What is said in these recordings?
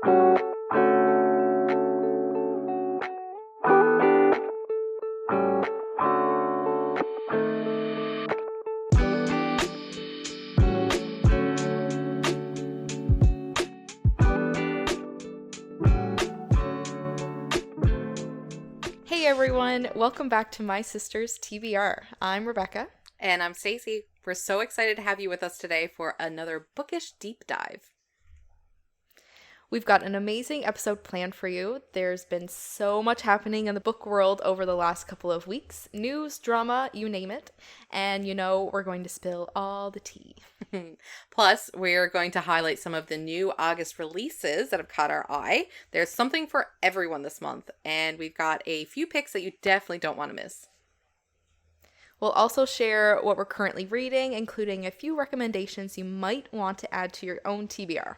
Hey everyone, welcome back to My Sister's TBR. I'm Rebecca. And I'm Stacey. We're so excited to have you with us today for another bookish deep dive. We've got an amazing episode planned for you. There's been so much happening in the book world over the last couple of weeks. News, drama, you name it. And you know we're going to spill all the tea. Plus, we're going to highlight some of the new August releases that have caught our eye. There's something for everyone this month. And we've got a few picks that you definitely don't want to miss. We'll also share what we're currently reading, including a few recommendations you might want to add to your own TBR.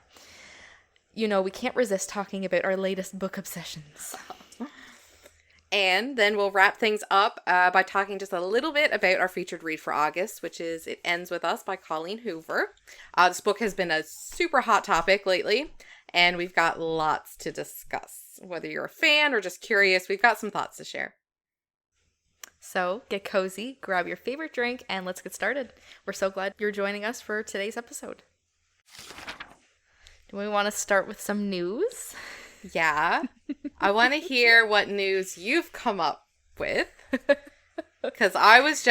You know, we can't resist talking about our latest book obsessions. And then we'll wrap things up by talking just a little bit about our featured read for August, which is It Ends With Us by Colleen Hoover. This book has been a super hot topic lately, and we've got lots to discuss. Whether you're a fan or just curious, we've got some thoughts to share. So get cozy, grab your favorite drink, and let's get started. We're so glad you're joining us for today's episode. Do we want to start with some news? Yeah. I want to hear what news you've come up with. Because I was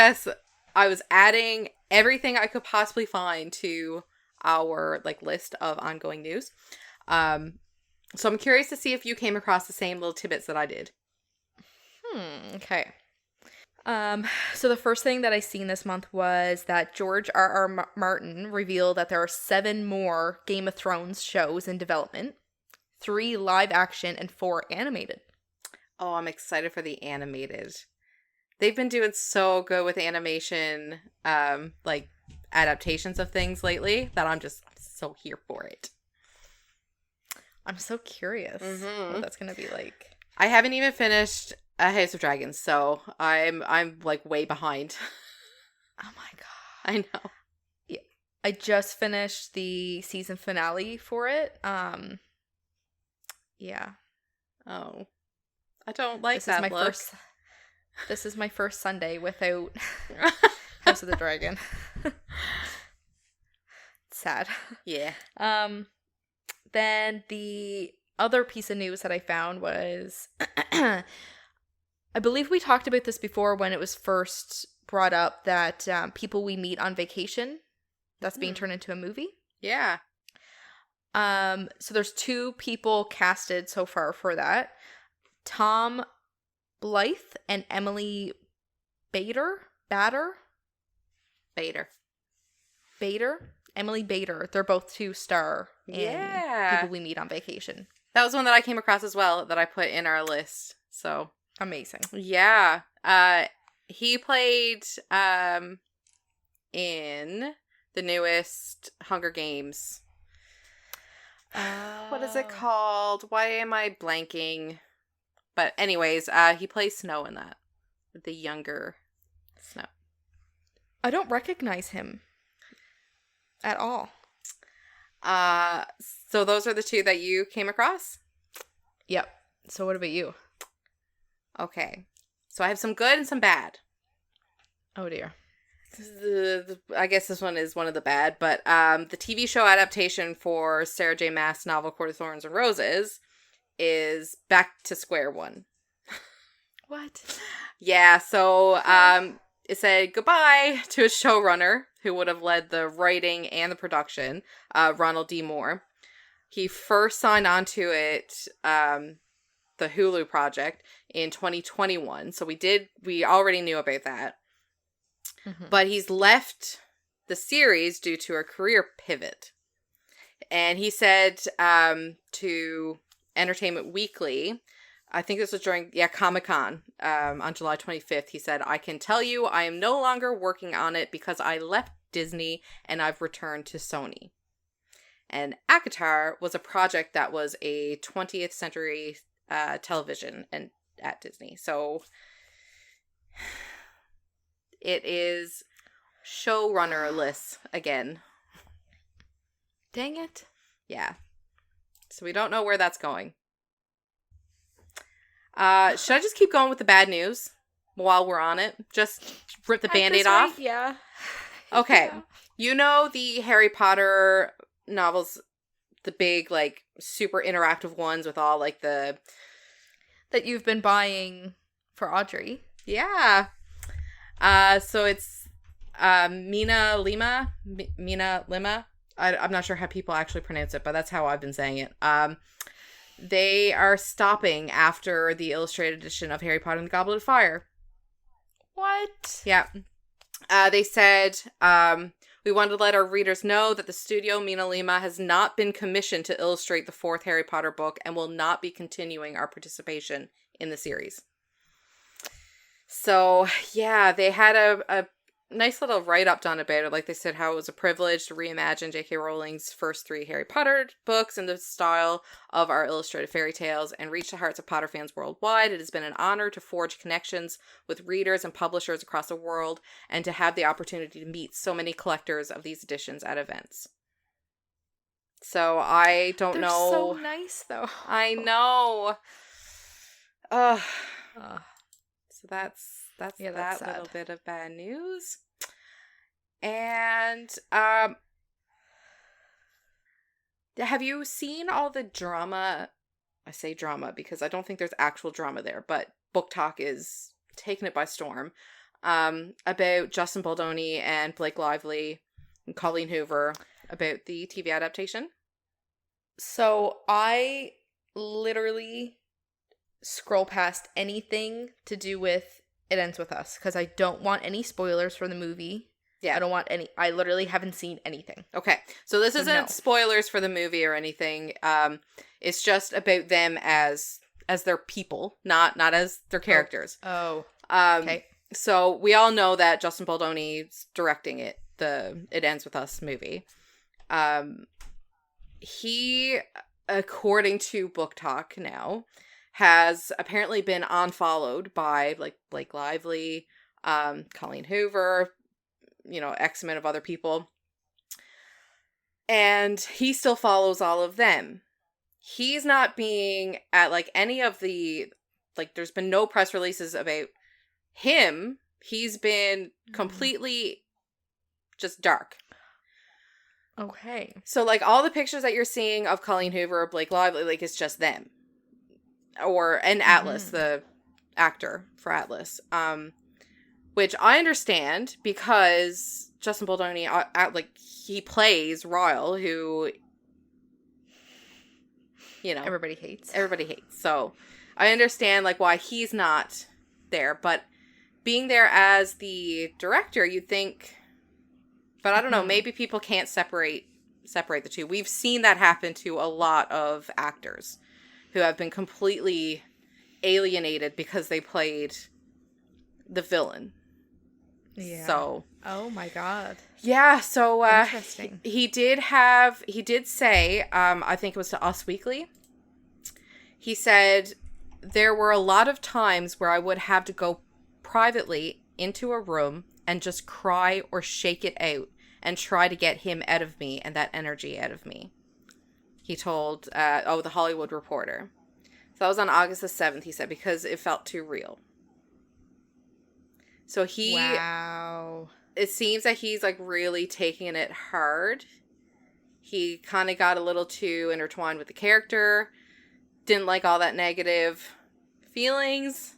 adding everything I could possibly find to our list of ongoing news. So I'm curious to see if you came across the same little tidbits that I did. Okay. So the first thing that I seen this month was that George R.R. Martin revealed that there are 7 more Game of Thrones shows in development, 3 live action and 4 animated. Oh, I'm excited for the animated. They've been doing so good with animation, adaptations of things lately that I'm so here for it. I'm so curious what that's going to be like. I haven't even finished House of Dragons, so I'm way behind. Oh my god. I know. Yeah. I just finished the season finale for it. Yeah. Oh. I don't like that look. This is my first Sunday without House of the Dragon. It's sad. Yeah. Then the other piece of news that I found was I believe we talked about this before when it was first brought up that People We Meet on Vacation, that's being turned into a movie. Yeah. So there's 2 people casted so far for that. Tom Blythe and Emily Bader. Emily Bader. They're both 2-star in People We Meet on Vacation. That was one that I came across as well that I put in our list. So amazing. Yeah. He played in the newest Hunger Games. What is it called? Why am I blanking? But anyways, he plays Snow in that. The younger Snow. I don't recognize him at all. So those are the 2 that you came across? Yep. So what about you? Okay. So I have some good and some bad. Oh dear. I guess this one is one of the bad, but the TV show adaptation for Sarah J. Maas' novel Court of Thorns and Roses is back to square one. What? Yeah, so it said goodbye to a showrunner who would have led the writing and the production, Ronald D. Moore. He first signed on to it, the Hulu project, in 2021. So we already knew about that. Mm-hmm. But he's left the series due to a career pivot. And he said to Entertainment Weekly, I think this was during, Comic-Con on July 25th. He said, I can tell you I am no longer working on it because I left Disney and I've returned to Sony. And ACOTAR was a project that was a 20th century television and at Disney. So it is showrunner-less again. Dang it. Yeah. So we don't know where that's going. Should I just keep going with the bad news while we're on it? Just rip the Band-Aid off? Yeah. Okay. Yeah. You know the Harry Potter novels, the big, like, super interactive ones with all, like, the... That you've been buying for Audrey. Yeah. So it's Mina Lima. Mina Lima. I'm not sure how people actually pronounce it, but that's how I've been saying it. They are stopping after the illustrated edition of Harry Potter and the Goblet of Fire. What? Yeah. They said, we wanted to let our readers know that the studio, Mina Lima, has not been commissioned to illustrate the fourth Harry Potter book and will not be continuing our participation in the series. So, yeah, they had a nice little write-up done about it. Like, they said how it was a privilege to reimagine J.K. Rowling's first 3 Harry Potter books in the style of our illustrated fairy tales and reach the hearts of Potter fans worldwide. It has been an honor to forge connections with readers and publishers across the world and to have the opportunity to meet so many collectors of these editions at events. So, I don't They're know. so nice, though. I know. So that's that sad. little bit of bad news. And have you seen all the drama? I say drama because I don't think there's actual drama there, but Book Talk is taking it by storm. About Justin Baldoni and Blake Lively and Colleen Hoover about the TV adaptation. So I literally scroll past anything to do with It Ends With Us because I don't want any spoilers for the movie. Yeah. I don't want any. I literally haven't seen anything. Okay. So this So isn't no. spoilers for the movie or anything. It's just about them as their people, not as their characters. Oh. Okay. So we all know that Justin Baldoni's directing it, the It Ends With Us movie. He, according to Book Talk now, has apparently been unfollowed by, like, Blake Lively, Colleen Hoover, X amount of other people. And he still follows all of them. He's not being at, like, any of the, like, there's been no press releases about him. He's been completely just dark. Okay. So, like, all the pictures that you're seeing of Colleen Hoover or Blake Lively, like, it's just them. And Atlas, the actor for Atlas. Which I understand because Justin Baldoni, he plays Ryle, who, everybody hates. So I understand, like, why he's not there. But being there as the director, you'd think, but I don't know, maybe people can't separate the two. We've seen that happen to a lot of actors who have been completely alienated because they played the villain. Yeah. So. Oh my god. Yeah. So. Interesting. He did say, I think it was to Us Weekly. He said, there were a lot of times where I would have to go privately into a room and just cry or shake it out and try to get him out of me and that energy out of me. He told, the Hollywood Reporter. So that was on August the 7th, he said, because it felt too real. So Wow. It seems that he's, like, really taking it hard. He kind of got a little too intertwined with the character. Didn't like all that negative feelings.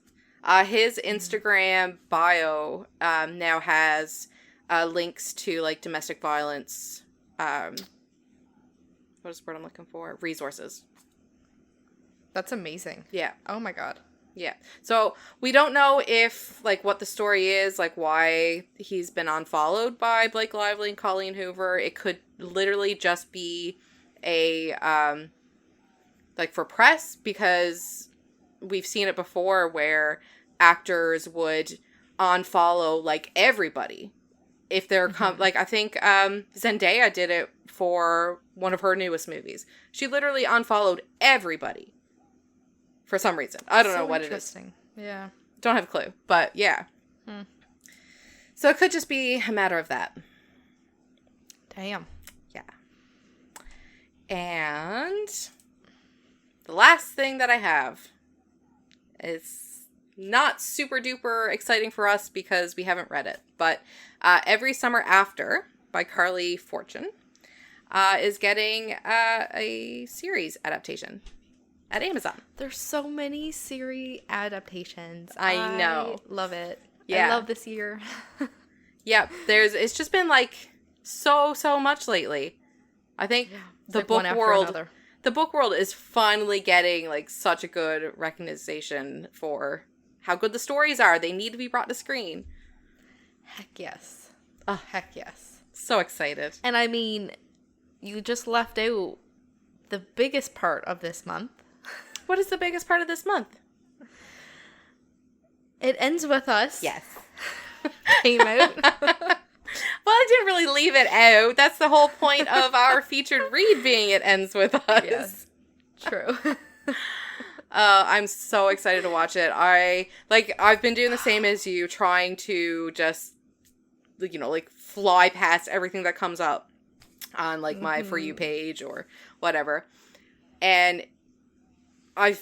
His Instagram bio now has links to, like, domestic violence, what is the word I'm looking for? Resources. That's amazing. Yeah. Oh my god. Yeah. So we don't know if, like, what the story is, like, why he's been unfollowed by Blake Lively and Colleen Hoover. It could literally just be a, like, for press, because we've seen it before where actors would unfollow, like, everybody. If they're, like, I think Zendaya did it for one of her newest movies. She literally unfollowed everybody. For some reason. I don't know what it is. Yeah. Don't have a clue. But, yeah. So it could just be a matter of that. Damn. Yeah. And the last thing that I have is not super duper exciting for us because we haven't read it, but Every Summer After by Carly Fortune is getting a series adaptation at Amazon. There's so many series adaptations. I know. Love it. Yeah. I love this year. Yeah, it's just been like so much lately. I think the like book world is finally getting like such a good recognition for how good the stories are. They need to be brought to screen. Heck yes. Oh, Heck yes. So excited. And I mean, you just left out the biggest part of this month. What is the biggest part of this month? It Ends With Us. Yes. Came out. Well, I didn't really leave it out. That's the whole point of our featured read being It Ends With Us. Yes. True. I'm so excited to watch it. I've been doing the same as you, trying to just, like fly past everything that comes up on like my For You page or whatever. And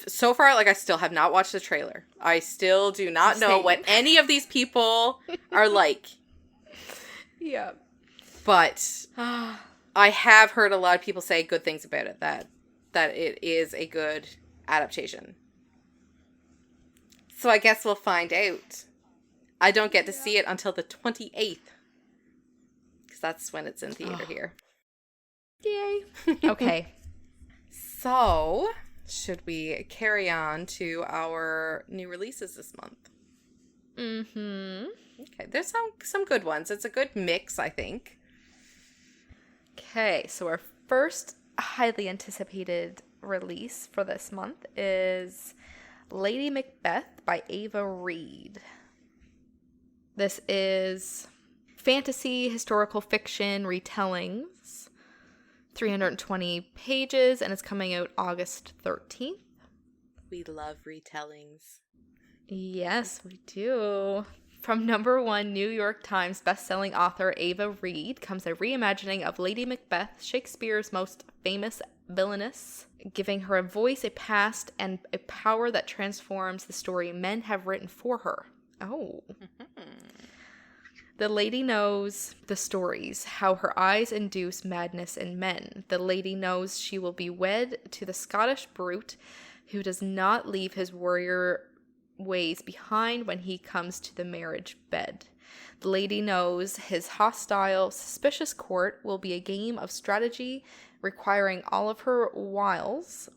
so far, I still have not watched the trailer. I still do not know what any of these people are like. Yeah. But I have heard a lot of people say good things about it, that it is a good adaptation. So I guess we'll find out. I don't get to see it until the 28th. Because that's when it's in theater here. Yay. Okay. So, should we carry on to our new releases this month? Mm-hmm. Okay, there's some good ones. It's a good mix, I think. Okay, so our first highly anticipated release for this month is Lady Macbeth by Ava Reed. This is fantasy, historical fiction retellings, 320 pages, and it's coming out August 13th. We love retellings. Yes, we do. From #1 New York Times bestselling author Ava Reed comes a reimagining of Lady Macbeth, Shakespeare's most famous villainess, giving her a voice, a past, and a power that transforms the story men have written for her. Oh. The lady knows the stories, how her eyes induce madness in men. The lady knows she will be wed to the Scottish brute who does not leave his warrior ways behind when he comes to the marriage bed. The lady knows his hostile, suspicious court will be a game of strategy requiring all of her wiles,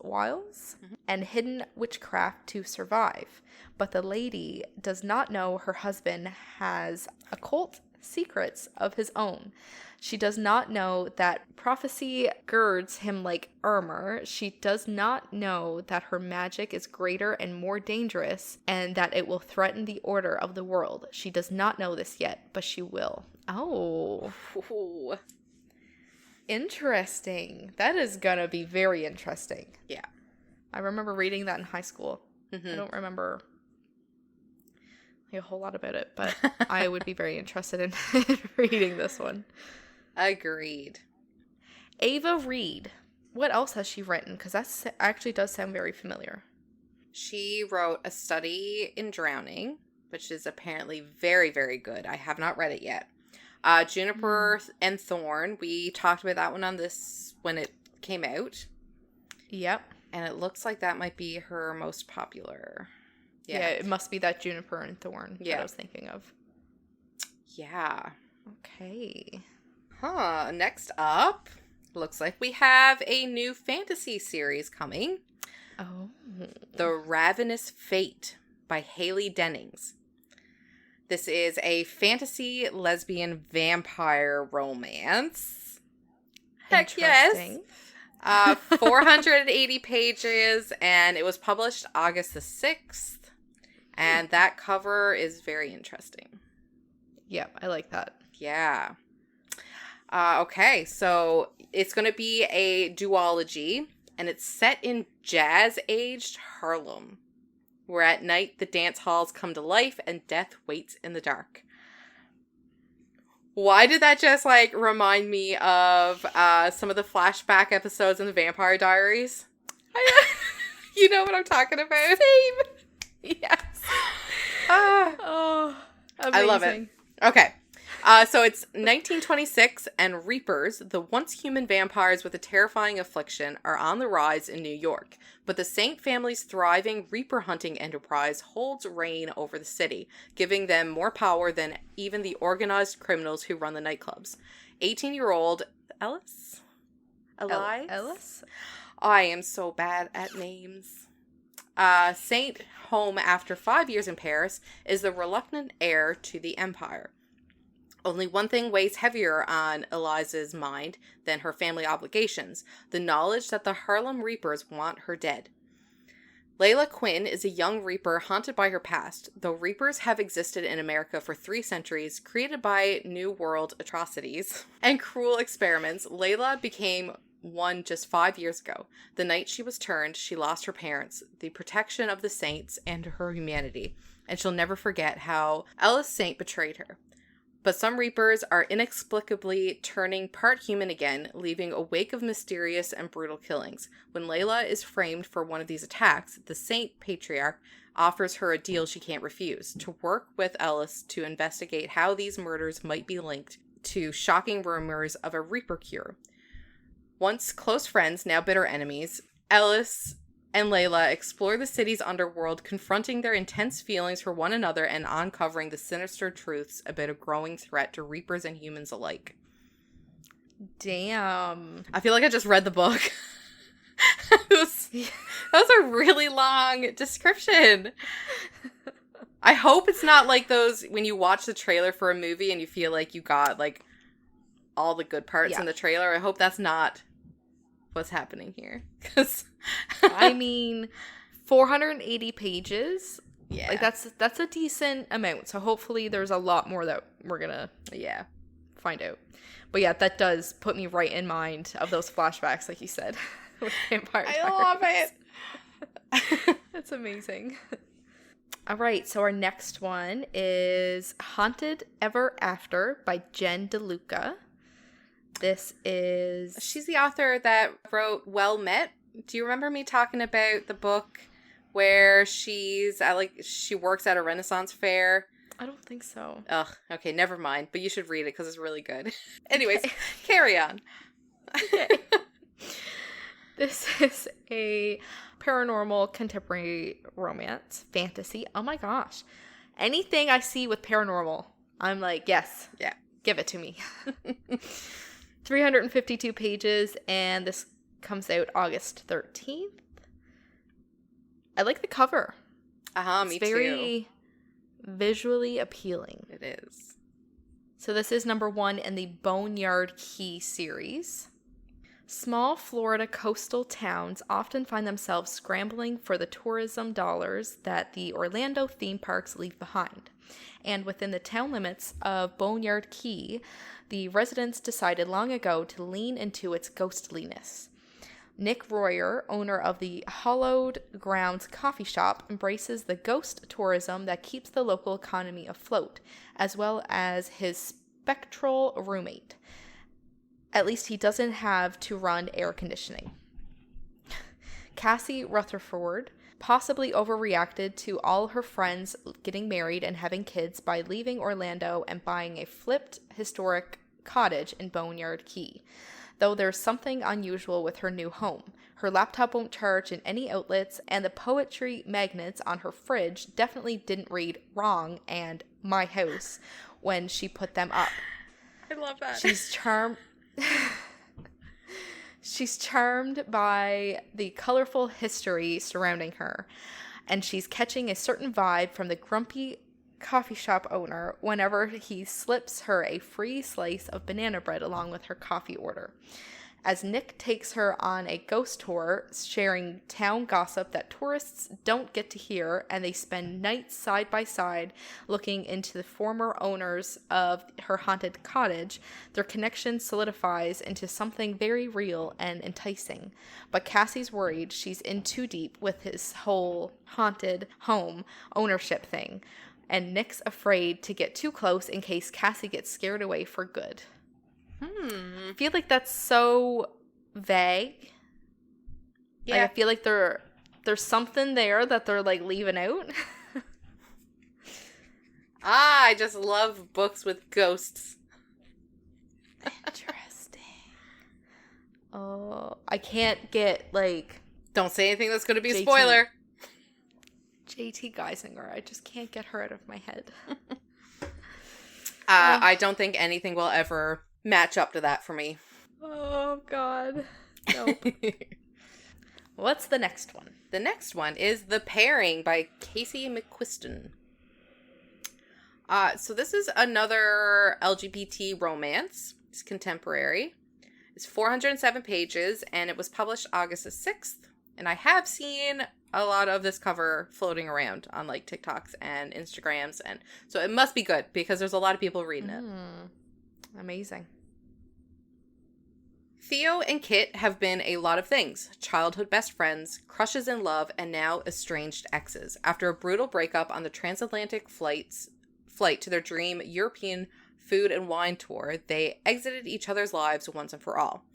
and hidden witchcraft to survive. But the lady does not know her husband has occult secrets of his own. She does not know that prophecy girds him like armor. She does not know that her magic is greater and more dangerous and that it will threaten the order of the world. She does not know this yet, but she will. Oh. Ooh. Interesting. That is gonna be very interesting. Yeah. I remember reading that in high school. Mm-hmm. I don't remember a whole lot about it, but I would be very interested in reading this one. Agreed. Ava Reed. What else has she written? Because that actually does sound very familiar. She wrote A Study in Drowning, which is apparently very, very good. I have not read it yet. Juniper and Thorn. We talked about that one on this when it came out. Yep. And it looks like that might be her most popular. Yeah, it must be that Juniper and Thorn that I was thinking of. Yeah. Okay. Next up, looks like we have a new fantasy series coming. Oh. The Ravenous Fate by Haley Dennings. This is a fantasy lesbian vampire romance. Heck yes. 480 pages, and it was published August the 6th. And that cover is very interesting. Yeah, I like that. Yeah. Okay, so it's going to be a duology, and it's set in jazz-aged Harlem, where at night the dance halls come to life and death waits in the dark. Why did that just, remind me of some of the flashback episodes in the Vampire Diaries? You know what I'm talking about? Same. Yes. Oh, amazing. I love it. Okay. So it's 1926, and Reapers, the once human vampires with a terrifying affliction, are on the rise in New York. But the Saint family's thriving Reaper hunting enterprise holds reign over the city, giving them more power than even the organized criminals who run the nightclubs. 18-year-old Ellis? Ellis? I am so bad at names. Saint, home after 5 years in Paris, is the reluctant heir to the empire. Only one thing weighs heavier on Eliza's mind than her family obligations, the knowledge that the Harlem Reapers want her dead. Layla Quinn is a young Reaper haunted by her past. Though Reapers have existed in America for 3 centuries, created by New World atrocities and cruel experiments, Layla became one just 5 years ago. The night she was turned, she lost her parents, the protection of the Saints, and her humanity, and she'll never forget how Ellis Saint betrayed her. But some Reapers are inexplicably turning part human again, leaving a wake of mysterious and brutal killings. When Layla is framed for one of these attacks, the Saint Patriarch offers her a deal she can't refuse, to work with Ellis to investigate how these murders might be linked to shocking rumors of a Reaper cure. Once close friends, now bitter enemies, Ellis and Layla explore the city's underworld, confronting their intense feelings for one another and uncovering the sinister truths about a growing threat to Reapers and humans alike. Damn. I feel like I just read the book. that was a really long description. I hope it's not like those when you watch the trailer for a movie and you feel like you got like all the good parts in the trailer. I hope that's not what's happening here. Because I mean, 480 pages. Yeah. Like that's a decent amount. So hopefully there's a lot more that we're gonna find out. But yeah, that does put me right in mind of those flashbacks, like you said. With Vampire Diaries. I love it. That's amazing. All right, so our next one is Haunted Ever After by Jen DeLuca. She's the author that wrote Well Met. Do you remember me talking about the book where she works at a Renaissance fair? I don't think so. Ugh, okay, never mind. But you should read it because it's really good. Anyways, carry on. Okay. This is a paranormal contemporary romance fantasy. Oh my gosh. Anything I see with paranormal, I'm like, yes. Yeah. Give it to me. 352 pages, and this comes out August 13th. I like the cover. Me too. It's very visually appealing. It is. So this is number 1 in the Boneyard Key series. Small Florida coastal towns often find themselves scrambling for the tourism dollars that the Orlando theme parks leave behind. And within the town limits of Boneyard Key, the residents decided long ago to lean into its ghostliness. Nick Royer, owner of the Hollowed Grounds coffee shop, embraces the ghost tourism that keeps the local economy afloat, as well as his spectral roommate. At least he doesn't have to run air conditioning. Cassie Rutherford possibly overreacted to all her friends getting married and having kids by leaving Orlando and buying a flipped historic cottage in Boneyard Key. Though there's something unusual with her new home. Her laptop won't charge in any outlets, and the poetry magnets on her fridge definitely didn't read "wrong" and "my house" when she put them up. I love that. She's charmed by the colorful history surrounding her, and she's catching a certain vibe from the grumpy coffee shop owner whenever he slips her a free slice of banana bread along with her coffee order. As Nick takes her on a ghost tour, sharing town gossip that tourists don't get to hear, and they spend nights side by side looking into the former owners of her haunted cottage, their connection solidifies into something very real and enticing. But Cassie's worried she's in too deep with his whole haunted home ownership thing, and Nick's afraid to get too close in case Cassie gets scared away for good. I feel like that's so vague. Yeah. Like, I feel like they're there's something there that they're like leaving out. I just love books with ghosts. Interesting. Oh, I can't get like Don't say anything that's going to be a JT. spoiler. JT Geisinger. I just can't get her out of my head. I don't think anything will ever match up to that for me. Oh, God. Nope. What's the next one? The next one is The Pairing by Casey McQuiston. So this is another LGBT romance. It's contemporary. It's 407 pages, and it was published August the 6th. And I have seen a lot of this cover floating around on like TikToks and Instagrams, and so it must be good because there's a lot of people reading it. Amazing. Theo and Kit have been a lot of things. Childhood best friends, crushes in love, and now estranged exes. After a brutal breakup on the transatlantic flight to their dream European food and wine tour, they exited each other's lives once and for all.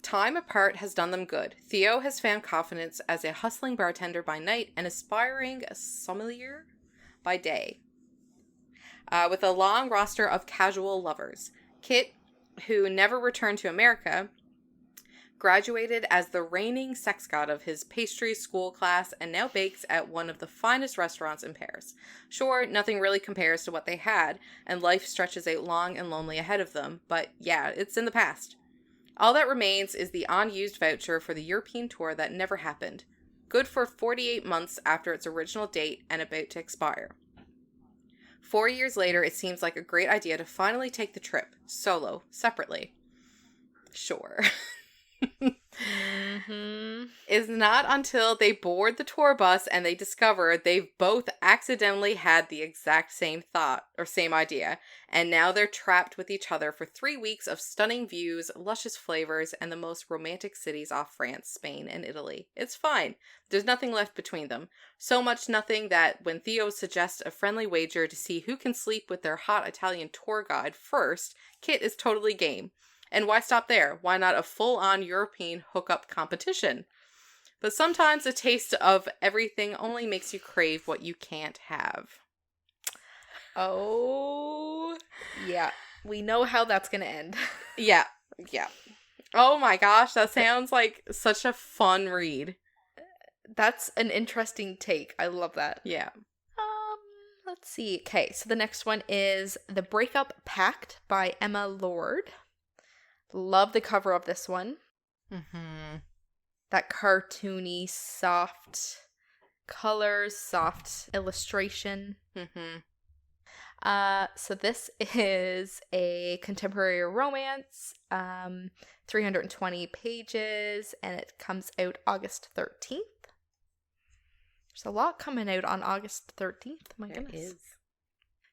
Time apart has done them good. Theo has found confidence as a hustling bartender by night and aspiring sommelier by day. With a long roster of casual lovers. Kit, who never returned to America, graduated as the reigning sex god of his pastry school class and now bakes at one of the finest restaurants in Paris. Sure, nothing really compares to what they had, and life stretches out long and lonely ahead of them, but yeah, it's in the past. All that remains is the unused voucher for the European tour that never happened. Good for 48 months after its original date and about to expire. 4 years later, it seems like a great idea to finally take the trip, solo, separately. Sure. It's not until they board the tour bus and they discover they've both accidentally had the exact same thought or same idea, and now they're trapped with each other for 3 weeks of stunning views, luscious flavors, and the most romantic cities off France, Spain, and Italy. It's fine. There's nothing left between them. So much nothing that when Theo suggests a friendly wager to see who can sleep with their hot Italian tour guide first, Kit is totally game. And why stop there? Why not a full-on European hookup competition? But sometimes a taste of everything only makes you crave what you can't have. Oh, yeah. We know how that's going to end. Yeah. Oh my gosh, that sounds like such a fun read. That's an interesting take. I love that. Yeah. Let's see. Okay, so the next one is The Breakup Pact by Emma Lord. Love the cover of this one. Mm-hmm. That cartoony, soft colors, soft illustration. Mm-hmm. So this is a contemporary romance, 320 pages, and it comes out August 13th. There's a lot coming out on August 13th. My goodness. There is.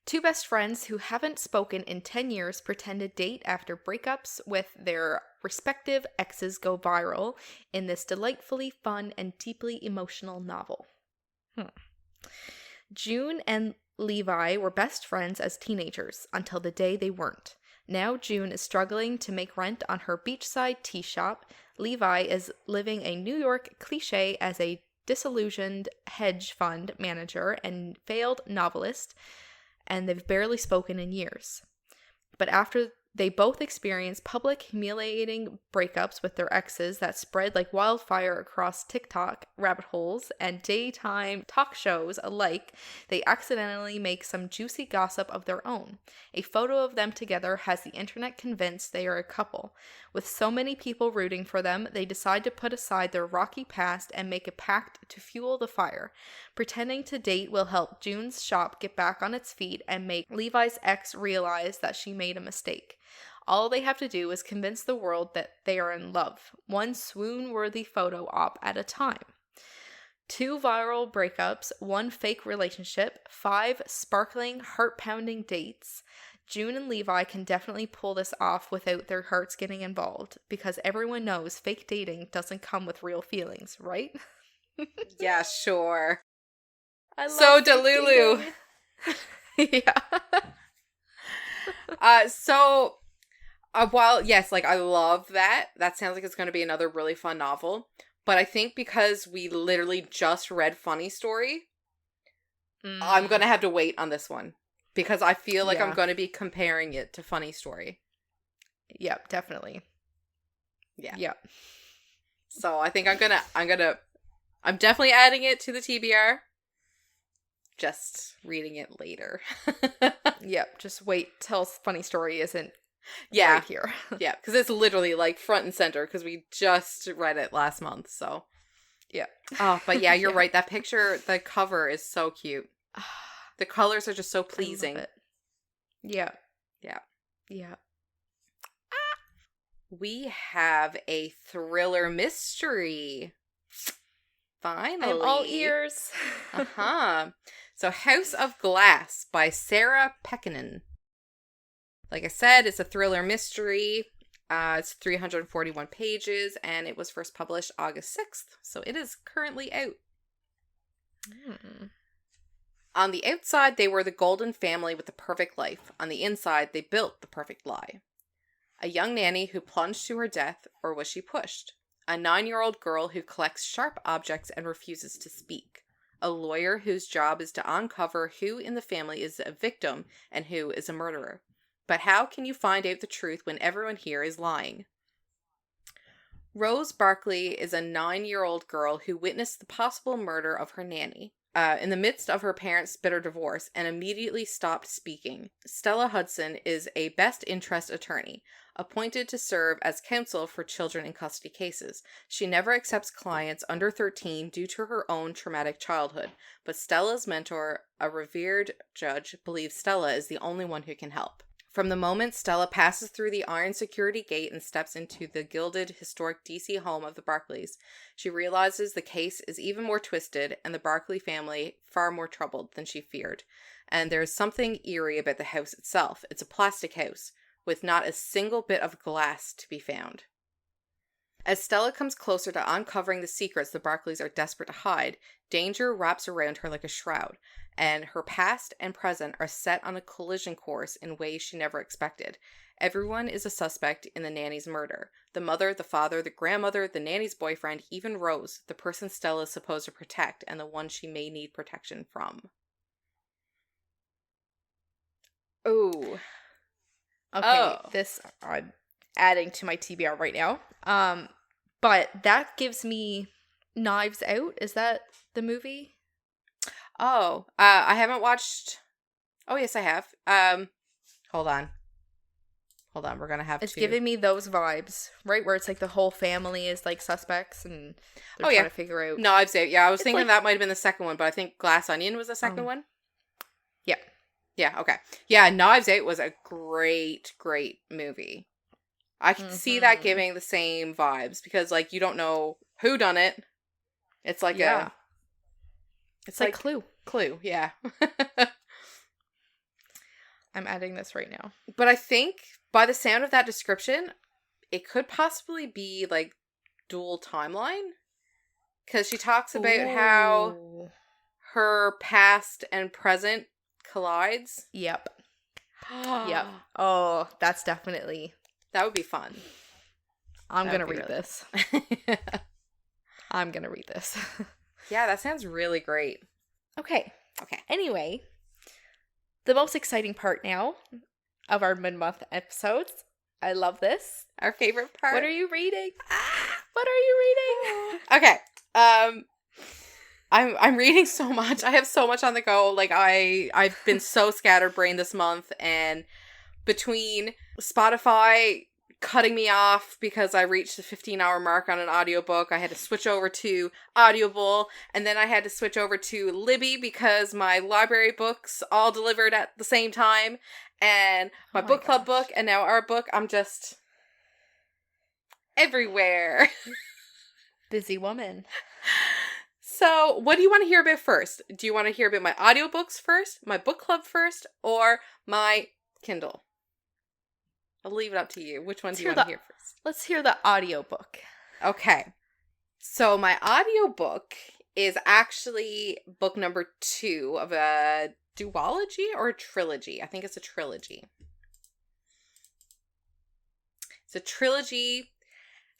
Two best friends who haven't spoken in 10 years pretend to date after breakups with their respective exes go viral in this delightfully fun and deeply emotional novel. June and Levi were best friends as teenagers until the day they weren't. Now June is struggling to make rent on her beachside tea shop. Levi is living a New York cliché as a disillusioned hedge fund manager and failed novelist, and they've barely spoken in years. But after they both experience public humiliating breakups with their exes that spread like wildfire across TikTok rabbit holes and daytime talk shows alike, they accidentally make some juicy gossip of their own. A photo of them together has the internet convinced they are a couple. With so many people rooting for them, they decide to put aside their rocky past and make a pact to fuel the fire. Pretending to date will help June's shop get back on its feet and make Levi's ex realize that she made a mistake. All they have to do is convince the world that they are in love, one swoon-worthy photo op at a time. 2 viral breakups, 1 fake relationship, 5 sparkling, heart-pounding dates. June and Levi can definitely pull this off without their hearts getting involved, because everyone knows fake dating doesn't come with real feelings, right? Yeah, sure. I love So fake Delulu. dating. Yeah. While, yes, like, I love that. That sounds like it's going to be another really fun novel. But I think because we literally just read Funny Story, I'm going to have to wait on this one. Because I feel like I'm going to be comparing it to Funny Story. Yep, definitely. Yeah. Yep. So I think I'm definitely adding it to the TBR. Just reading it later. Yep, just wait till Funny Story isn't right here. Yeah, because it's literally like front and center because we just read it last month, so. Yeah. Oh, but yeah, you're right. That picture, the cover is so cute. The colors are just so pleasing. Yeah. Yeah. Yeah. We have a thriller mystery. Finally. I'm all ears. Uh-huh. So House of Glass by Sarah Pekkanen. Like I said, it's a thriller mystery. It's 341 pages, and it was first published August 6th, so it is currently out. On the outside, they were the golden family with the perfect life. On the inside, they built the perfect lie. A young nanny who plunged to her death, or was she pushed? A 9-year-old girl who collects sharp objects and refuses to speak. A lawyer whose job is to uncover who in the family is a victim and who is a murderer. But how can you find out the truth when everyone here is lying? Rose Barkley is a 9-year-old girl who witnessed the possible murder of her nanny. In the midst of her parents' bitter divorce and immediately stopped speaking. Stella Hudson is a best interest attorney, appointed to serve as counsel for children in custody cases. She never accepts clients under 13 due to her own traumatic childhood, but Stella's mentor, a revered judge, believes Stella is the only one who can help. From the moment Stella passes through the iron security gate and steps into the gilded, historic DC home of the Barkleys, she realizes the case is even more twisted and the Barkley family far more troubled than she feared. And there's something eerie about the house itself. It's a plastic house, with not a single bit of glass to be found. As Stella comes closer to uncovering the secrets the Barkleys are desperate to hide, danger wraps around her like a shroud, and her past and present are set on a collision course in ways she never expected. Everyone is a suspect in the nanny's murder. The mother, the father, the grandmother, the nanny's boyfriend, even Rose, the person Stella is supposed to protect and the one she may need protection from. Ooh. Okay, this I'm adding to my TBR right now. But that gives me Knives Out. Is that the movie? Oh, I haven't watched. Oh, yes, I have. Hold on. We're gonna have It's to. giving me those vibes, right? Where it's like the whole family is like suspects and they're trying to figure out. Knives Out. Yeah, I was thinking that might have been the second one, but I think Glass Onion was the second one. Yeah. Yeah, okay. Yeah, Knives Out was a great, great movie. I can see that giving the same vibes because, like, you don't know who done it. It's like It's like Clue. Clue, yeah. I'm adding this right now. But I think by the sound of that description, it could possibly be like dual timeline. Because she talks about how her past and present collides. Yep. Yep. Oh, that's definitely. That would be fun. I'm going to read this. I'm going to read this. Yeah, that sounds really great. Okay. Anyway, the most exciting part now of our mid-month episodes. I love this. Our favorite part. What are you reading? What are you reading? Okay. I'm reading so much. I have so much on the go. Like I've been so scatterbrained this month, and between Spotify cutting me off because I reached the 15-hour mark on an audiobook, I had to switch over to Audible, and then I had to switch over to Libby because my library books all delivered at the same time, and my book club book, and now our book. I'm just everywhere. Busy woman. So, what do you want to hear about first? Do you want to hear about my audiobooks first, my book club first, or my Kindle? I'll leave it up to you. Which one do you want to hear first? Let's hear the audiobook. Okay. So, my audiobook is actually book number 2 of a duology or a trilogy. I think it's a trilogy. It's a trilogy.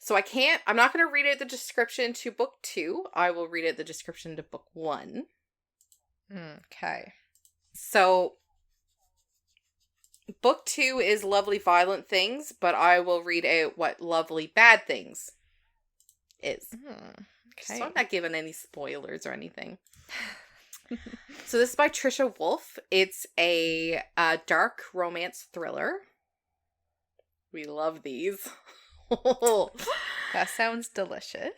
So I'm not going to read out the description to book 2. I will read out the description to book 1. Okay. So book 2 is lovely violent things, but I will read out what lovely bad things is. Okay. So I'm not giving any spoilers or anything. So this is by Trisha Wolfe. It's a dark romance thriller. We love these. That sounds delicious.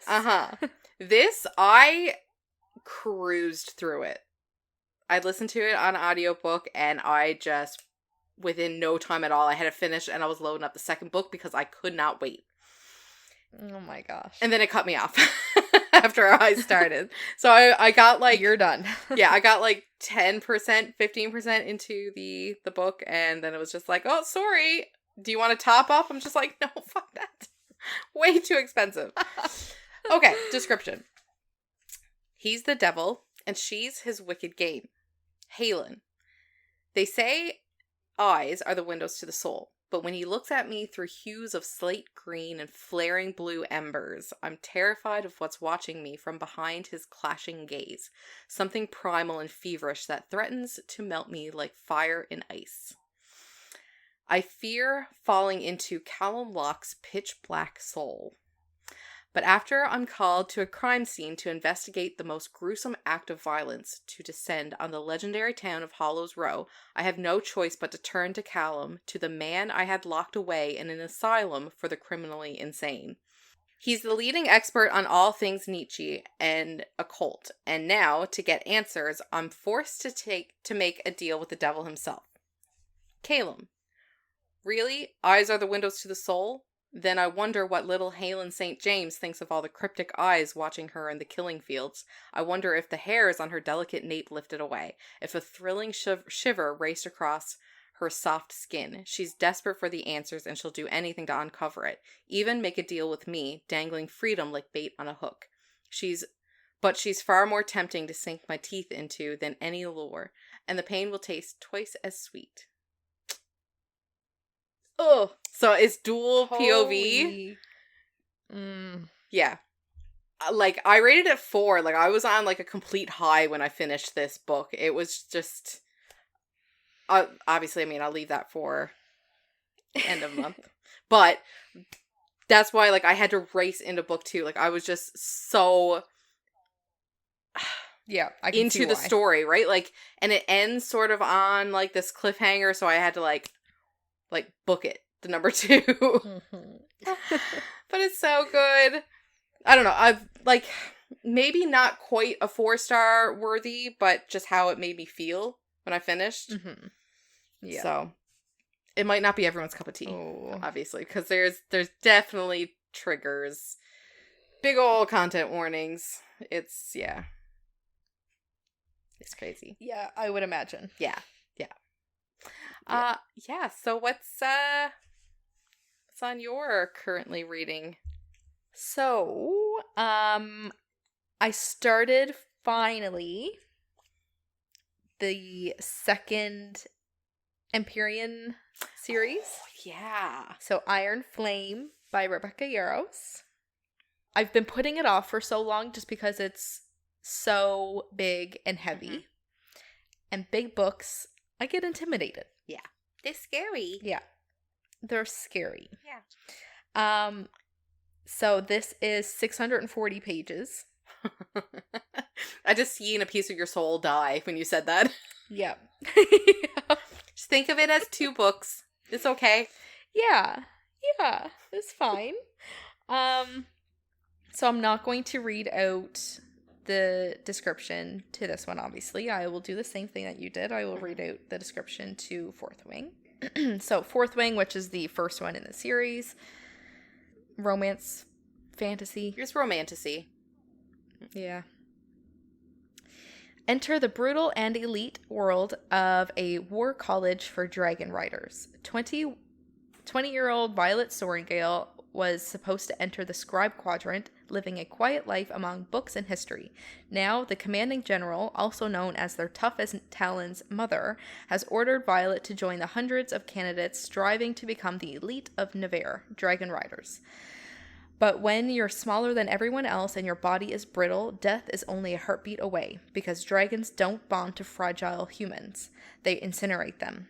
This, I cruised through it. I listened to it on audiobook, and I just, within no time at all, I had it finished, and I was loading up the second book because I could not wait. Oh my gosh. And then it cut me off after I started. So I got like... You're done. Yeah, I got like 10%, 15% into the book, and then it was just like, oh, sorry, do you want to top up? I'm just like, no, fuck that. Way too expensive. Okay, description. He's the devil, and she's his wicked game. Halen. They say eyes are the windows to the soul, but when he looks at me through hues of slate green and flaring blue embers, I'm terrified of what's watching me from behind his clashing gaze. Something primal and feverish that threatens to melt me like fire in ice. I fear falling into Callum Locke's pitch black soul. But after I'm called to a crime scene to investigate the most gruesome act of violence to descend on the legendary town of Hollows Row, I have no choice but to turn to Callum, to the man I had locked away in an asylum for the criminally insane. He's the leading expert on all things Nietzsche and occult, and now, to get answers, I'm forced to make a deal with the devil himself. Callum. Really? Eyes are the windows to the soul? Then I wonder what little Halen St. James thinks of all the cryptic eyes watching her in the killing fields. I wonder if the hairs on her delicate nape lifted away, if a thrilling shiver raced across her soft skin. She's desperate for the answers, and she'll do anything to uncover it. Even make a deal with me, dangling freedom like bait on a hook. But she's far more tempting to sink my teeth into than any lure, and the pain will taste twice as sweet. Oh, so it's dual POV. Yeah. Like, I rated it 4. Like, I was on, like, a complete high when I finished this book. It was just... obviously, I mean, I'll leave that for end of month. But that's why, like, I had to race into book 2. Like, I was just so... Yeah, I can into the story, right? Like, and it ends sort of on, like, this cliffhanger, so I had to, like, book it, the number 2. But it's so good. I don't know. I've, like, maybe not quite a 4-star worthy, but just how it made me feel when I finished. Yeah. So, it might not be everyone's cup of tea, obviously, because there's definitely triggers. Big ol' content warnings. It's, yeah. It's crazy. Yeah, I would imagine. Yeah. So what's on your currently reading? So, I started finally the second Empyrean series. Oh, yeah. So Iron Flame by Rebecca Yarros. I've been putting it off for so long just because it's so big and heavy. And big books, I get intimidated. Yeah. They're scary. Yeah. They're scary. Yeah. So this is 640 pages. I just seen a piece of your soul die when you said that. Yeah. Just think of it as 2 books. It's okay. Yeah. Yeah. It's fine. So I'm not going to read out the description to this one, obviously. I will do the same thing that you did. I will read out the description to Fourth Wing. So Fourth Wing, which is the first one in the series. Romance, fantasy. Here's romantasy. Yeah. Enter the brutal and elite world of a war college for dragon riders. 20-year-old Violet Sorengale was supposed to enter the scribe quadrant, living a quiet life among books and history. Now, the commanding general, also known as their tough as Talon's mother, has ordered Violet to join the hundreds of candidates striving to become the elite of Nevere, dragon riders. But when you're smaller than everyone else and your body is brittle, death is only a heartbeat away, because dragons don't bond to fragile humans. They incinerate them.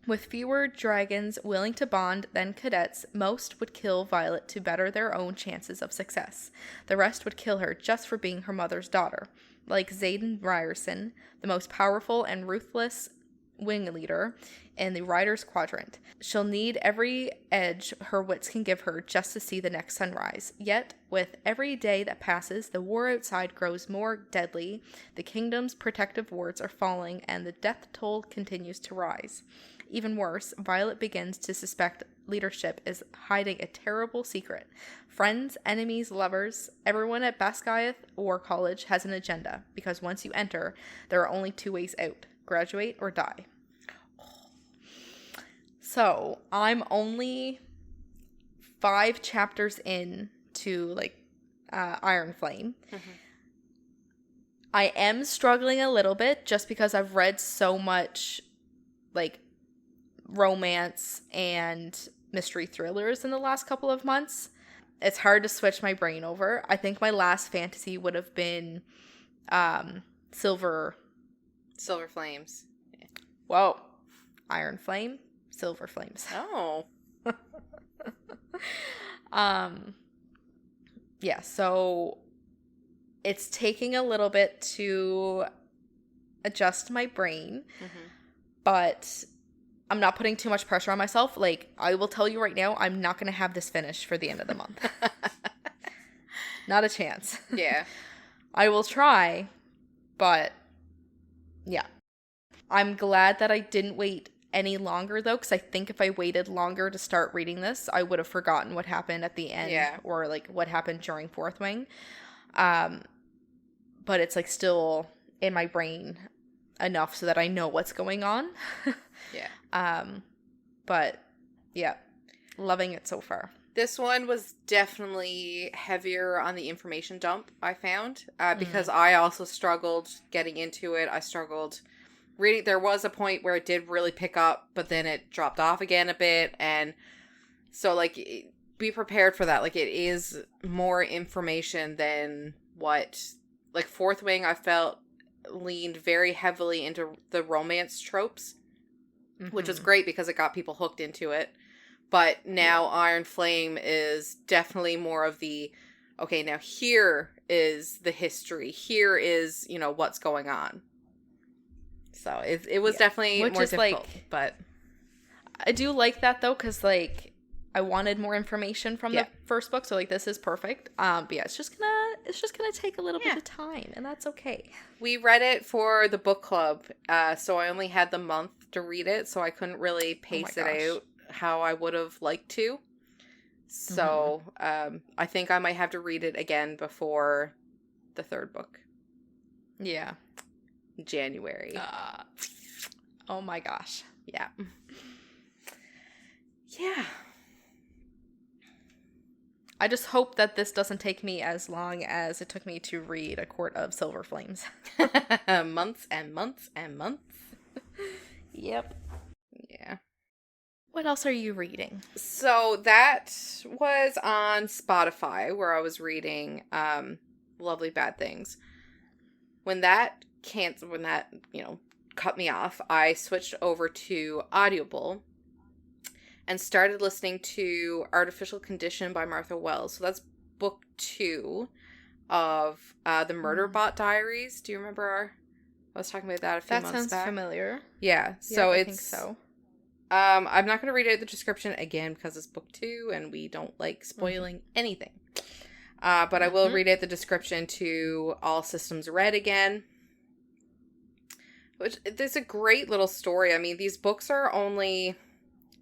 With fewer dragons willing to bond than cadets, most would kill Violet to better their own chances of success. The rest would kill her just for being her mother's daughter. Like Xaden Ryerson, the most powerful and ruthless wing leader in the Riders Quadrant. She'll need every edge her wits can give her just to see the next sunrise. Yet, with every day that passes, the war outside grows more deadly, the kingdom's protective wards are falling, and the death toll continues to rise. Even worse, Violet begins to suspect leadership is hiding a terrible secret. Friends, enemies, lovers, everyone at Basgiath or college has an agenda, because once you enter, there are only two ways out: graduate or die. So, I'm only 5 chapters in to, Iron Flame. Mm-hmm. I am struggling a little bit just because I've read so much, romance and mystery thrillers in the last couple of months. It's hard to switch my brain over. I think my last fantasy would have been Silver Flames. Whoa. Iron Flame, Silver Flames. Oh. Yeah, so it's taking a little bit to adjust my brain, but I'm not putting too much pressure on myself. I will tell you right now, I'm not going to have this finished for the end of the month. Not a chance. Yeah. I will try, but yeah. I'm glad that I didn't wait any longer, though, because I think if I waited longer to start reading this, I would have forgotten what happened at the end, or what happened during Fourth Wing. But it's still in my brain enough so that I know what's going on. Yeah. But yeah, loving it so far. This one was definitely heavier on the information dump, I found, because I also struggled getting into it. I struggled reading. There was a point where it did really pick up, but then it dropped off again a bit. And so, be prepared for that. It is more information than what, Fourth Wing, I felt, leaned very heavily into the romance tropes, which is great because it got people hooked into it. But now Iron Flame is definitely more of the, okay, now here is the history. Here is, what's going on. So it was definitely more difficult. But I do like that, though, because, I wanted more information from the first book. So, this is perfect. But yeah, it's just gonna take a little bit of time, and that's okay. We read it for the book club. So I only had the month to read it, so I couldn't really pace it out how I would have liked to. So I think I might have to read it again before the third book. Yeah. January. Oh my gosh. Yeah. Yeah. I just hope that this doesn't take me as long as it took me to read A Court of Silver Flames. Months and months and months. Yep. Yeah. What else are you reading? So that was on Spotify, where I was reading Lovely Bad Things. When that cut me off, I switched over to Audible and started listening to Artificial Condition by Martha Wells. So that's book 2 of the Murderbot Diaries. Do you remember I was talking about that a few months back? That sounds familiar. Yeah, so I think so. I'm not going to read out the description again because it's book 2 and we don't like spoiling anything. But I will read out the description to All Systems Red again. Which, there's a great little story. I mean, these books are only,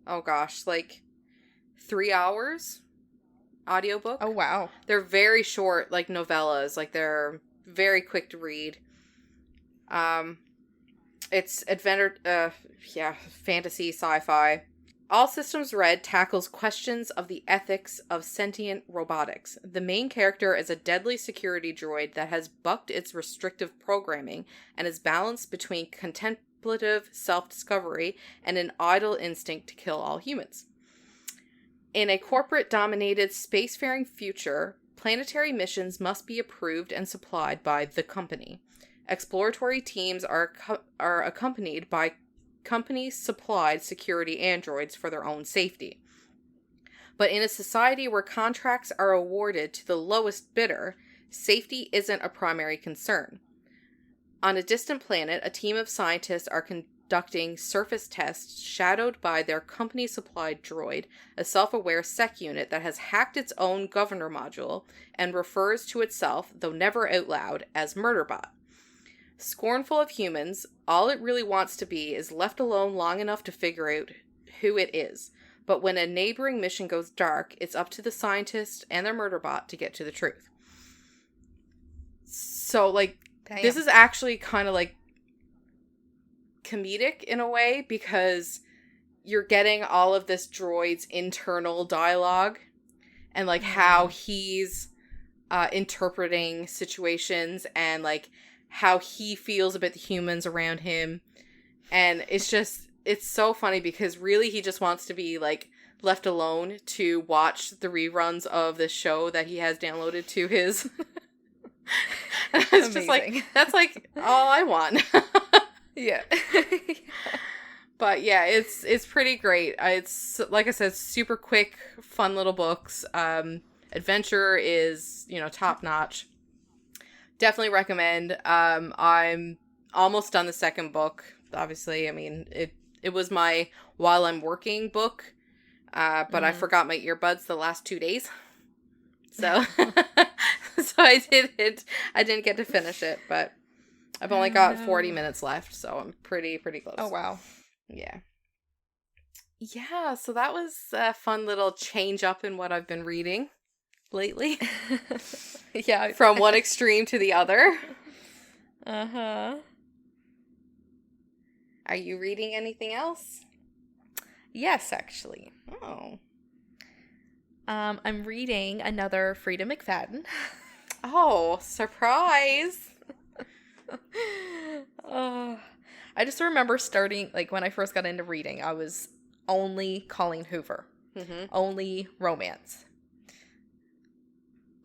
3 hours audiobook. Oh, wow. They're very short, novellas. They're very quick to read. It's fantasy, sci-fi. All Systems Red tackles questions of the ethics of sentient robotics. The main character is a deadly security droid that has bucked its restrictive programming and is balanced between contemplative self-discovery and an idle instinct to kill all humans. In a corporate-dominated spacefaring future, planetary missions must be approved and supplied by the company. Exploratory teams are accompanied by company-supplied security androids for their own safety. But in a society where contracts are awarded to the lowest bidder, safety isn't a primary concern. On a distant planet, a team of scientists are conducting surface tests shadowed by their company-supplied droid, a self-aware sec unit that has hacked its own governor module and refers to itself, though never out loud, as Murderbot. Scornful of humans, all it really wants to be is left alone long enough to figure out who it is. But when a neighboring mission goes dark, it's up to the scientists and their Murderbot to get to the truth. So, like, Damn. This is actually kind of, like, comedic in a way, because you're getting all of this droid's internal dialogue and, like, how he's interpreting situations and, like, how he feels about the humans around him. And it's so funny because really he just wants to be, like, left alone to watch the reruns of this show that he has downloaded to his... It's just like, that's, like, all I want. Yeah. But yeah, it's pretty great. It's, like I said, super quick, fun little books. Adventure is, top notch. Definitely recommend. I'm almost done the second book. Obviously, I mean, it was my while I'm working book, but I forgot my earbuds the last 2 days. So, so I didn't get to finish it, but I've only got 40 minutes left, so I'm pretty close. Oh, wow. Yeah. Yeah, so that was a fun little change up in what I've been reading lately. Yeah. From one extreme to the other. Uh-huh. Are you reading anything else? Yes, actually. Oh. I'm reading another Frida McFadden. Oh, surprise. I just remember starting, like, when I first got into reading, I was only Colleen Hoover. Mm-hmm. Only romance.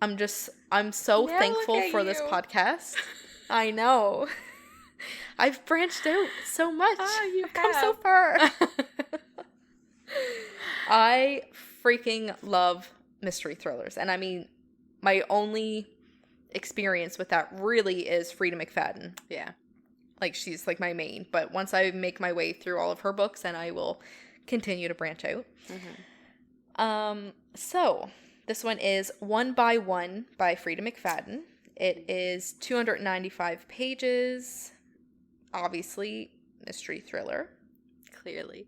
I'm so thankful for this podcast. I know. I've branched out so much. I've come so far. I freaking love mystery thrillers. And I mean, my only experience with that really is Frida McFadden. Yeah. Like, she's, like, my main. But once I make my way through all of her books, then I will continue to branch out. Mm-hmm. So, this one is One by One by Frida McFadden. It is 295 pages. Obviously, mystery thriller. Clearly.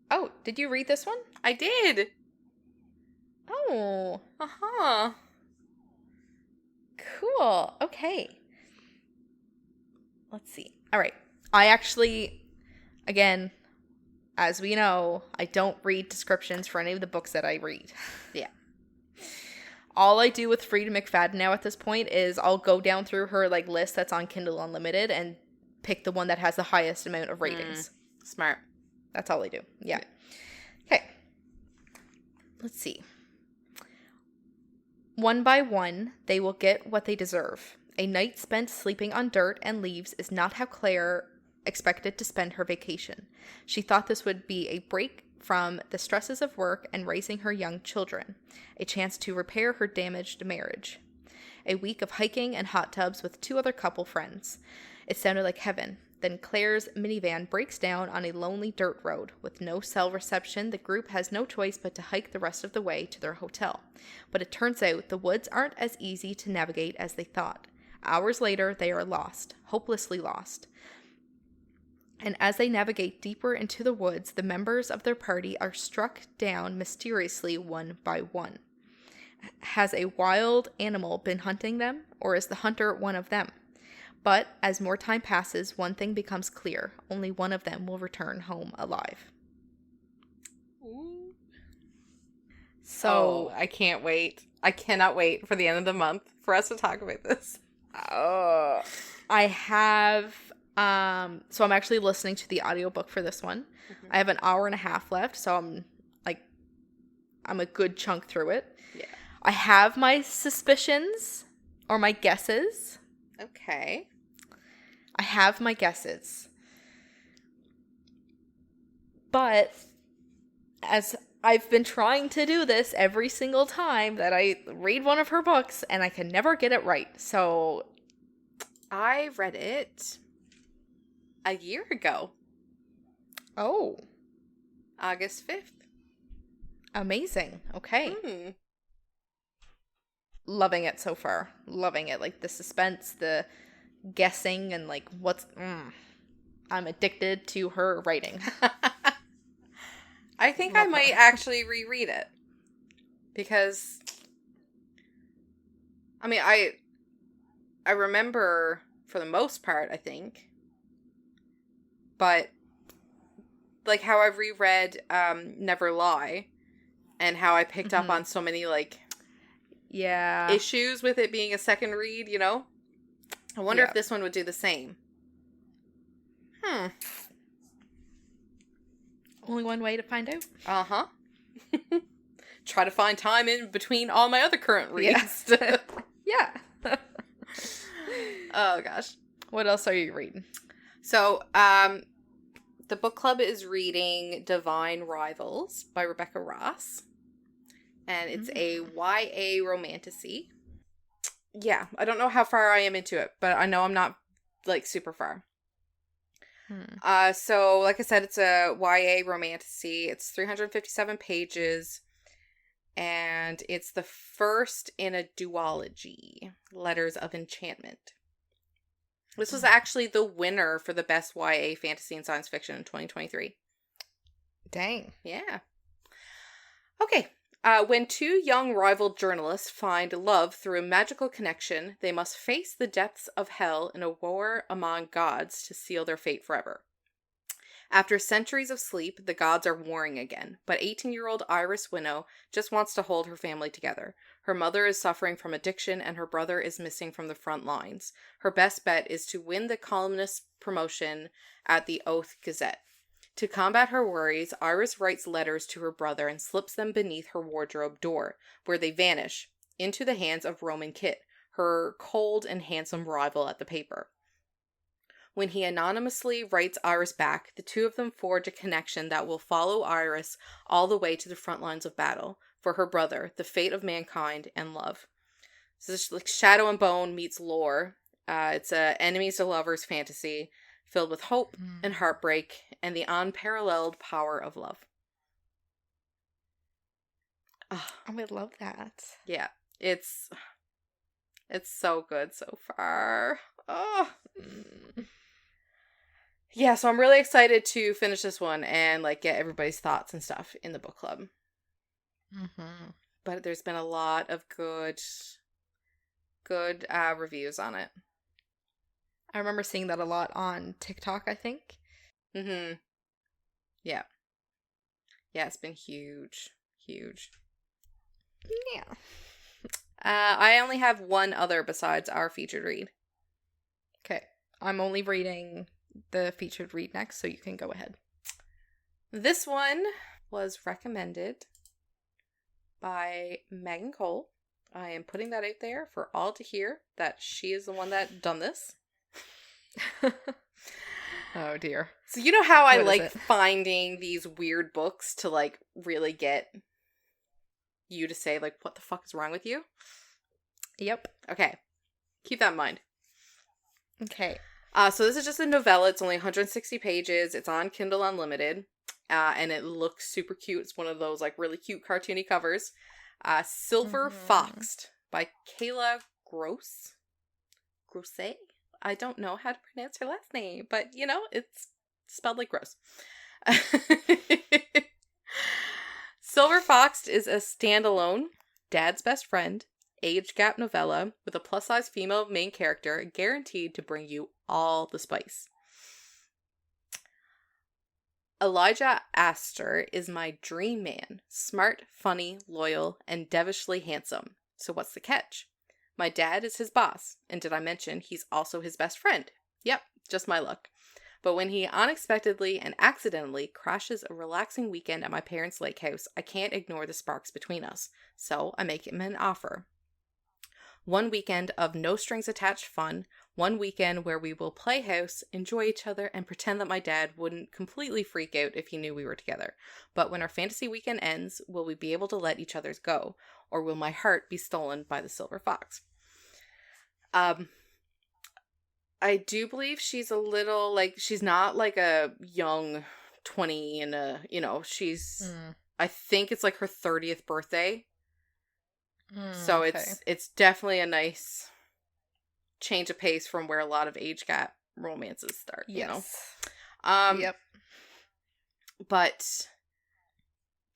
Oh, did you read this one? I did. Oh. Uh-huh. Cool. Okay. Let's see. All right. I actually, again, as we know, I don't read descriptions for any of the books that I read. Yeah. All I do with Frida McFadden now at this point is I'll go down through her, like, list that's on Kindle Unlimited and pick the one that has the highest amount of ratings. Smart. That's all I do. Yeah. Okay. Let's see. One by one, they will get what they deserve. A night spent sleeping on dirt and leaves is not how Claire expected to spend her vacation. She thought this would be a break from the stresses of work and raising her young children, a chance to repair her damaged marriage. A week of hiking and hot tubs with 2 other couple friends. It sounded like heaven. Then Claire's minivan breaks down on a lonely dirt road. With no cell reception, the group has no choice but to hike the rest of the way to their hotel. But it turns out the woods aren't as easy to navigate as they thought. Hours later, they are lost, hopelessly lost. And as they navigate deeper into the woods, the members of their party are struck down mysteriously one by one. Has a wild animal been hunting them, or is the hunter one of them? But as more time passes, one thing becomes clear. Only one of them will return home alive. Ooh. So, I can't wait. I cannot wait for the end of the month for us to talk about this. I have So I'm actually listening to the audiobook for this one. Mm-hmm. I have an hour and a half left, so I'm a good chunk through it. Yeah. I have my suspicions or my guesses. Okay. I have my guesses. But as I've been trying to do this every single time that I read one of her books, and I can never get it right. So I read it a year ago. Oh. August 5th. Amazing. Okay. Hmm. Loving it so far. Loving it. Like the suspense, the guessing, and like I'm addicted to her writing. I think Love I might her. actually reread it. Because I mean I remember for the most part, I think. But like how I reread Never Lie and how I picked up on so many like Yeah. issues with it being a second read, you know? I wonder if this one would do the same. Only one way to find out. Uh-huh. Try to find time in between all my other current reads. Yeah. Oh, gosh. What else are you reading? So, the book club is reading Divine Rivals by Rebecca Ross. And it's a YA romantasy. Yeah, I don't know how far I am into it, but I know I'm not, like, super far. So, like I said, it's a YA romantasy. It's 357 pages. And it's the first in a duology, Letters of Enchantment. This was actually the winner for the best YA fantasy and science fiction in 2023. Dang. Yeah. Okay. When two young rival journalists find love through a magical connection, they must face the depths of hell in a war among gods to seal their fate forever. After centuries of sleep, the gods are warring again, but 18-year-old Iris Winnow just wants to hold her family together. Her mother is suffering from addiction, and her brother is missing from the front lines. Her best bet is to win the columnist promotion at the Oath Gazette. To combat her worries, Iris writes letters to her brother and slips them beneath her wardrobe door, where they vanish, into the hands of Roman Kit, her cold and handsome rival at the paper. When he anonymously writes Iris back, the two of them forge a connection that will follow Iris all the way to the front lines of battle, for her brother, the fate of mankind, and love. So this is like Shadow and Bone meets lore. It's a enemies to lovers fantasy, filled with hope and heartbreak, and the unparalleled power of love. Oh, I would love that. Yeah, it's so good so far. Oh. Yeah, so I'm really excited to finish this one and like get everybody's thoughts and stuff in the book club. But there's been a lot of good reviews on it. I remember seeing that a lot on TikTok, I think. Yeah. Yeah, it's been huge. Yeah. I only have one other besides our featured read. Okay. I'm only reading the featured read next, so you can go ahead. This one was recommended by Megan Cole. I am putting that out there for all to hear that she is the one that done this. Oh dear. So you know how I What is like it? finding these weird books to like really get you to say like, what the fuck is wrong with you? Yep. Okay. Keep that in mind. Okay. So this is just a novella. It's only 160 pages. It's on Kindle Unlimited. And it looks super cute. It's one of those like really cute cartoony covers. Silver Foxed by Kayla Gross. Grosset? I don't know how to pronounce her last name, but you know, it's spelled like gross. Silver Foxed is a standalone, dad's best friend, age gap novella with a plus-size female main character guaranteed to bring you all the spice. Elijah Astor is my dream man. Smart, funny, loyal, and devilishly handsome. So what's the catch? My dad is his boss, and did I mention he's also his best friend? Yep, Just my luck. But when he unexpectedly and accidentally crashes a relaxing weekend at my parents' lake house, I can't ignore the sparks between us. So I make him an offer. One weekend of no strings attached fun. One weekend where we will play house, enjoy each other, and pretend that my dad wouldn't completely freak out if he knew we were together. But when our fantasy weekend ends, will we be able to let each other's go? Or will my heart be stolen by the silver fox? I do believe she's a little, like, she's not like a young 20 and she's, I think it's like her 30th birthday. So okay. it's definitely a nice change of pace from where a lot of age gap romances start, you know? Yep. But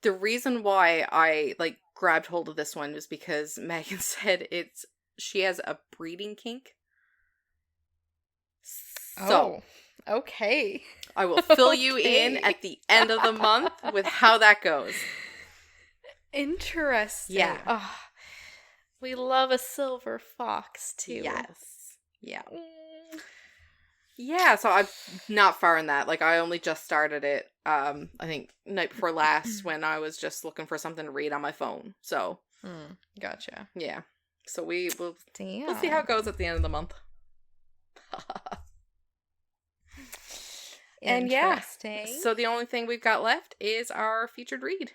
the reason why I, like, grabbed hold of this one was because Megan said she has a breeding kink. So, okay. I will fill you in at the end of the month with how that goes. Interesting. Yeah. Oh, we love a silver fox, too. Yes. Yeah. Yeah, so I'm not far in that. Like, I only just started it, I think, night before last when I was just looking for something to read on my phone. So. Gotcha. Yeah. So we'll see Damn. how it goes at the end of the month. And yeah, so the only thing we've got left is our featured read.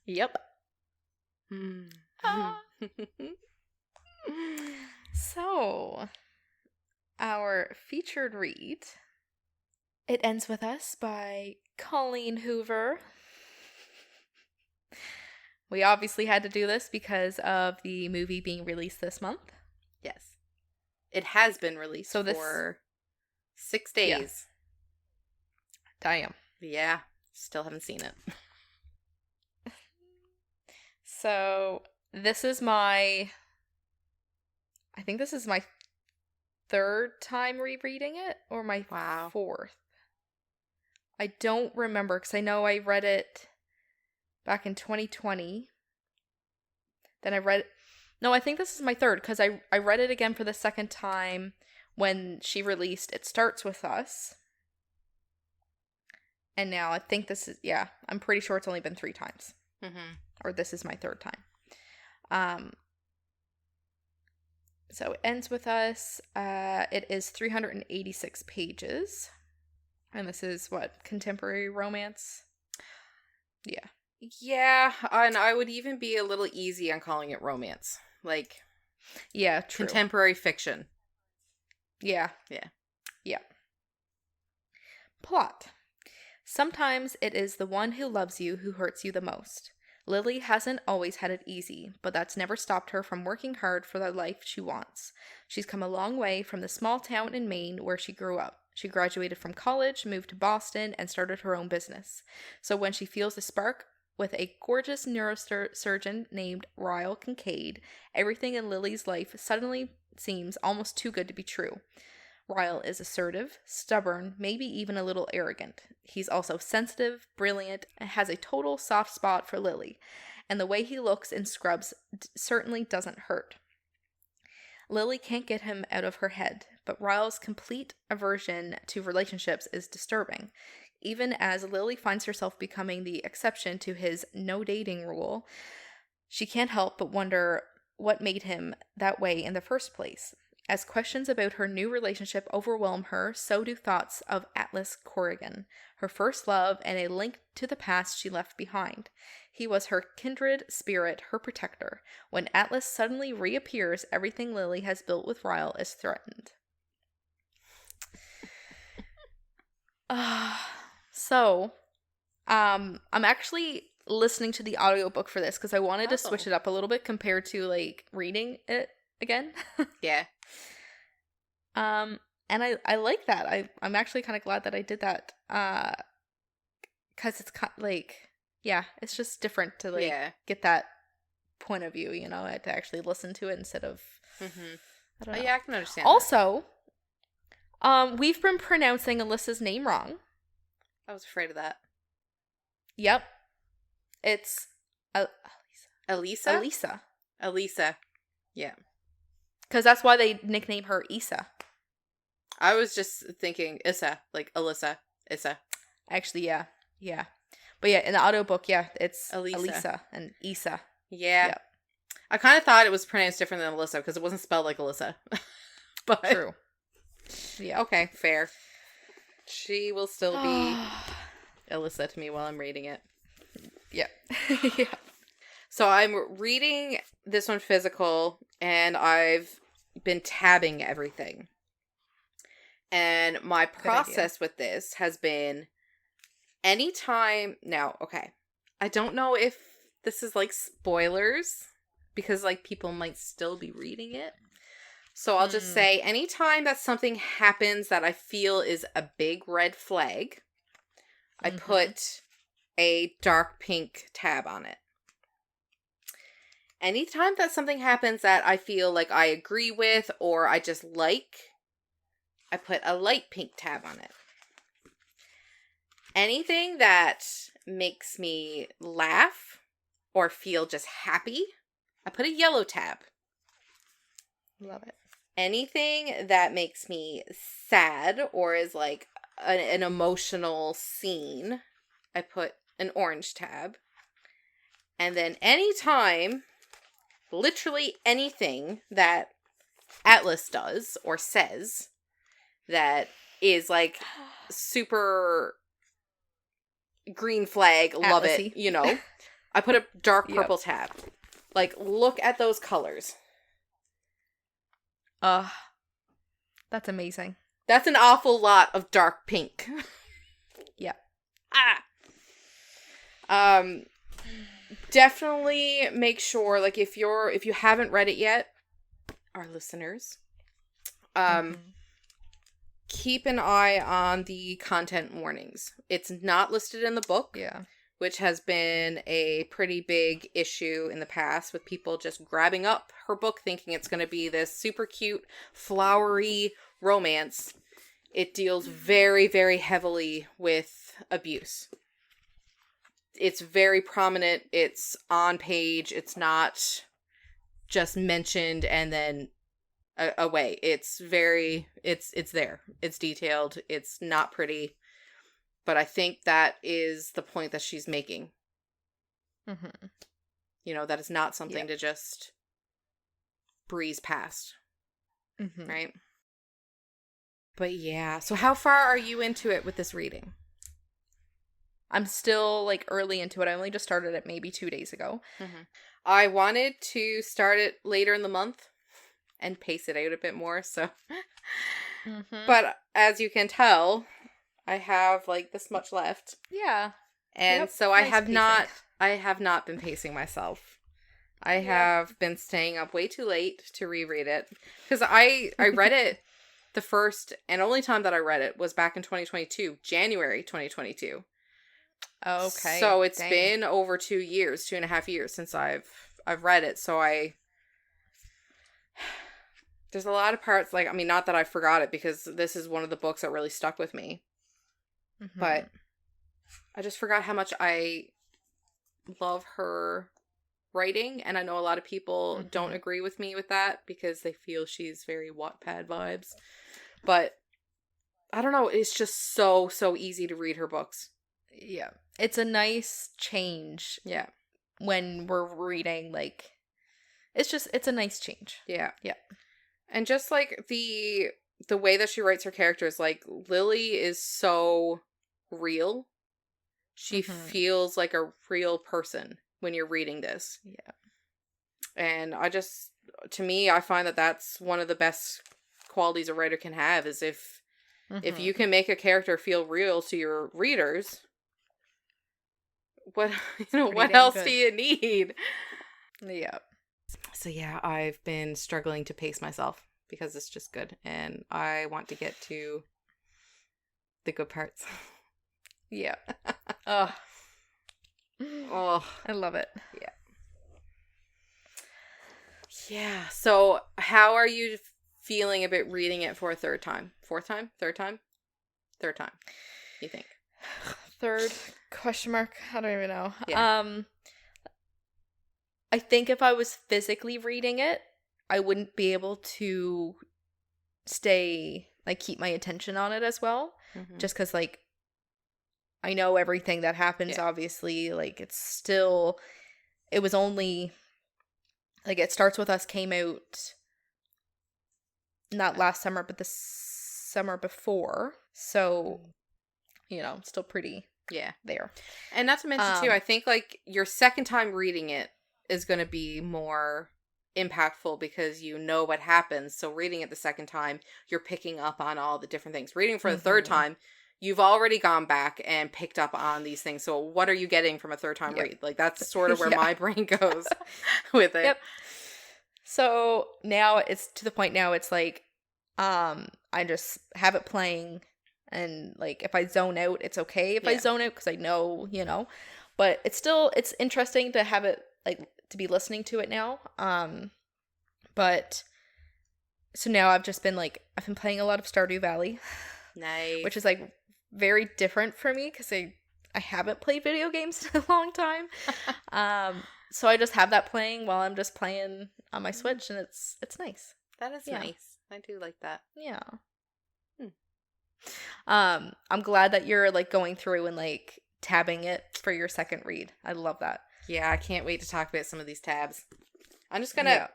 Yep. So, our featured read, It Ends With Us by Colleen Hoover. We obviously had to do this because of the movie being released this month. Yes. It has been released for 6 days. Yeah. Damn. Yeah. Still haven't seen it. So, I think this is my third time rereading it, or my fourth. I don't remember, because I know I read it back in 2020. Then I think this is my third, because I read it again for the second time when she released It Starts With Us. And now I think this is, I'm pretty sure it's only been 3 times. Or this is my third time. So It Ends With Us. It is 386 pages. And this is contemporary romance? Yeah. Yeah, and I would even be a little easy on calling it romance. Like, yeah, true. Contemporary fiction. Yeah. Yeah. Yeah. Plot. Sometimes it is the one who loves you who hurts you the most. Lily hasn't always had it easy, but that's never stopped her from working hard for the life she wants. She's come a long way from the small town in Maine where she grew up. She graduated from college, moved to Boston, and started her own business. So when she feels a spark with a gorgeous neurosurgeon named Ryle Kincaid, everything in Lily's life suddenly seems almost too good to be true. Ryle is assertive, stubborn, maybe even a little arrogant. He's also sensitive, brilliant, and has a total soft spot for Lily, and the way he looks in scrubs certainly doesn't hurt. Lily can't get him out of her head, but Ryle's complete aversion to relationships is disturbing. Even as Lily finds herself becoming the exception to his no dating rule, she can't help but wonder what made him that way in the first place. As questions about her new relationship overwhelm her, so do thoughts of Atlas Corrigan, her first love and a link to the past she left behind. He was her kindred spirit, her protector. When Atlas suddenly reappears, everything Lily has built with Ryle is threatened. I'm actually listening to the audiobook for this because I wanted to switch it up a little bit compared to reading it again. Yeah. And I like that. I'm actually kind of glad that I did that. Because it's it's just different to get that point of view, to actually listen to it instead of. I don't know. Yeah, I can understand. Also, we've been pronouncing Alyssa's name wrong. I was afraid of that. Yep. It's Elisa? Elisa. Yeah. Because that's why they nickname her Issa. I was just thinking Issa, like Alyssa. Issa. Actually, yeah. Yeah. But yeah, in the audiobook, yeah, it's Elisa. Elisa and Issa. Yeah. Yep. I kind of thought it was pronounced different than Alyssa because it wasn't spelled like Alyssa. But True. Yeah. okay, fair. She will still be Alyssa to me while I'm reading it. Yeah. Yeah. So I'm reading this one physical, and I've been tabbing everything. And my process with this has been anytime... Now, okay. I don't know if this is like spoilers, because like people might still be reading it. So I'll just say anytime that something happens that I feel is a big red flag, I put a dark pink tab on it. Anytime that something happens that I feel like I agree with or I just like, I put a light pink tab on it. Anything that makes me laugh or feel just happy, I put a yellow tab. Love it. Anything that makes me sad or is like an emotional scene, I put an orange tab. And then anytime, literally anything that Atlas does or says that is like super green flag, love Atlas-y. it, you know, I put a dark purple tab. Like, look at those colors. That's amazing. That's an awful lot of dark pink. Yeah. Definitely make sure, like, if you haven't read it yet, our listeners, keep an eye on the content warnings. It's not listed in the book. Yeah. Which has been a pretty big issue in the past with people just grabbing up her book thinking it's going to be this super cute, flowery romance. It deals very, very heavily with abuse. It's very prominent. It's on page. It's not just mentioned and then away. It's very, it's there. It's detailed. It's not pretty. But I think that is the point that she's making. You know, that is not something to just breeze past. Right? But yeah. So how far are you into it with this reading? I'm still like early into it. I only just started it maybe 2 days ago. I wanted to start it later in the month and pace it out a bit more. So, but as you can tell, I have like this much left. Yeah. And so I have not been pacing myself. I have been staying up way too late to reread it. Because I read it, the first and only time that I read it was back in 2022, January 2022. Okay. So it's been over 2 years, 2.5 years since I've read it. So there's a lot of parts, like, I mean, not that I forgot it, because this is one of the books that really stuck with me. But I just forgot how much I love her writing, and I know a lot of people don't agree with me with that because they feel she's very Wattpad vibes. But I don't know, it's just so easy to read her books. Yeah. It's a nice change. Yeah. When we're reading, like, it's a nice change. Yeah. Yeah. And just like the way that she writes her characters, like, Lily is so real. She feels like a real person when you're reading this. Yeah. And to me, I find that that's one of the best qualities a writer can have, is if you can make a character feel real to your readers, what else do you need? Yeah. So yeah, I've been struggling to pace myself because it's just good, and I want to get to the good parts. Yeah. Oh, I love it. Yeah. Yeah. So how are you feeling about reading it for a third time? Fourth time? Third time? Third time, you think? Third question mark? I don't even know. Yeah. I think if I was physically reading it, I wouldn't be able to stay like keep my attention on it as well. Mhm. Just because like I know everything that happens, obviously. Like it was only like It Starts With Us came out not last summer, but the summer before. So, still pretty there. And not to mention too, I think like your second time reading it is going to be more impactful because you know what happens. So reading it the second time, you're picking up on all the different things. Reading for the third time, you've already gone back and picked up on these things. So what are you getting from a third time read? Like that's sort of where my brain goes with it. Yep. So now it's to the point now it's like I just have it playing, and like if I zone out, it's okay if I zone out because I know, but it's interesting to have it like to be listening to it now. But so now I've been playing a lot of Stardew Valley. Nice. Which is like very different for me because I haven't played video games in a long time. So I just have that playing while I'm just playing on my Switch, and it's nice. That is nice. I do like that. Yeah. I'm glad that you're like going through and like tabbing it for your second read. I love that. Yeah, I can't wait to talk about some of these tabs. I'm just gonna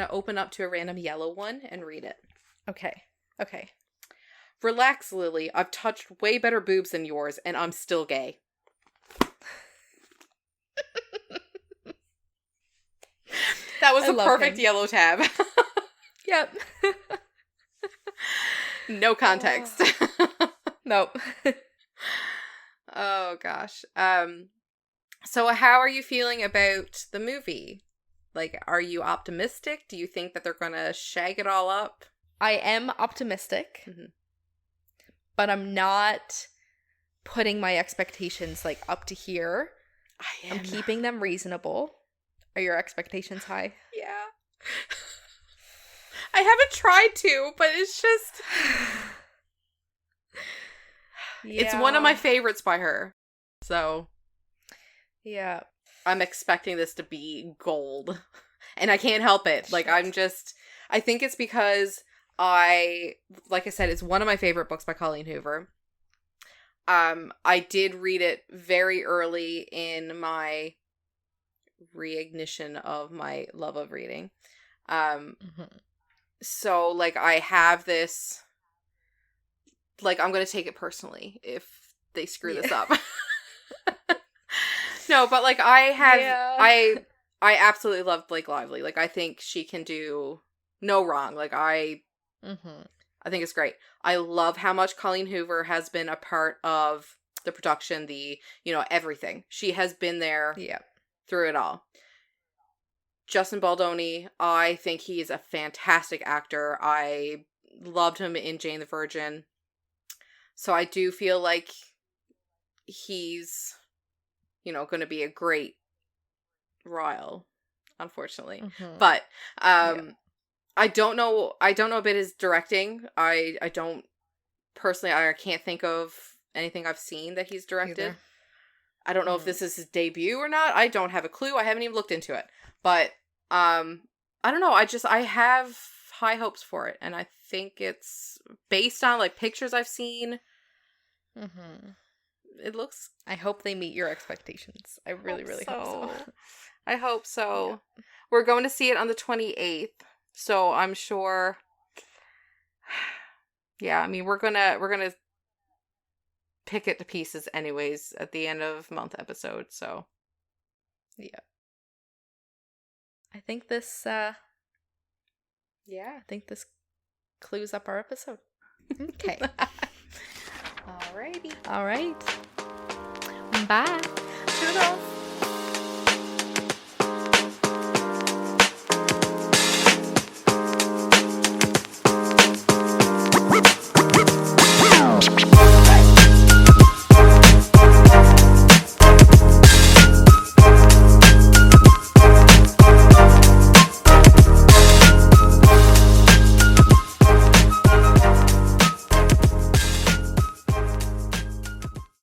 open up to a random yellow one and read it. Okay. Relax, Lily. I've touched way better boobs than yours, and I'm still gay. That was the perfect yellow tab. Yep. No context. Nope. Oh gosh. So how are you feeling about the movie? Like, are you optimistic? Do you think that they're gonna shag it all up? I am optimistic, but I'm not putting my expectations like up to here. I'm keeping them reasonable. Are your expectations high? Yeah. I haven't tried to, but it's just... It's one of my favorites by her. So... Yeah. I'm expecting this to be gold. And I can't help it. Like, I think it's because like I said, it's one of my favorite books by Colleen Hoover. I did read it very early in my reignition of my love of reading. So, like, I have this, like, I'm going to take it personally if they screw this up. No, but, like, I absolutely love Blake Lively. Like, I think she can do no wrong. Like, I think it's great. I love how much Colleen Hoover has been a part of the production, everything. She has been there through it all. Justin Baldoni, I think he is a fantastic actor. I loved him in Jane the Virgin. So I do feel like he's, going to be a great Ryle, unfortunately. But I don't know about his directing. I don't personally, I can't think of anything I've seen that he's directed. Either. I don't know if this is his debut or not. I don't have a clue. I haven't even looked into it. But I don't know. I have high hopes for it, and I think it's based on like pictures I've seen. It looks. I hope they meet your expectations. I really hope so. I hope so. Yeah. We're going to see it on the 28th, so I'm sure. Yeah, I mean we're gonna pick it to pieces anyways at the end of month episode. So yeah. I think this I think this clues up our episode. Okay. Alrighty. All right. Bye. Toodles.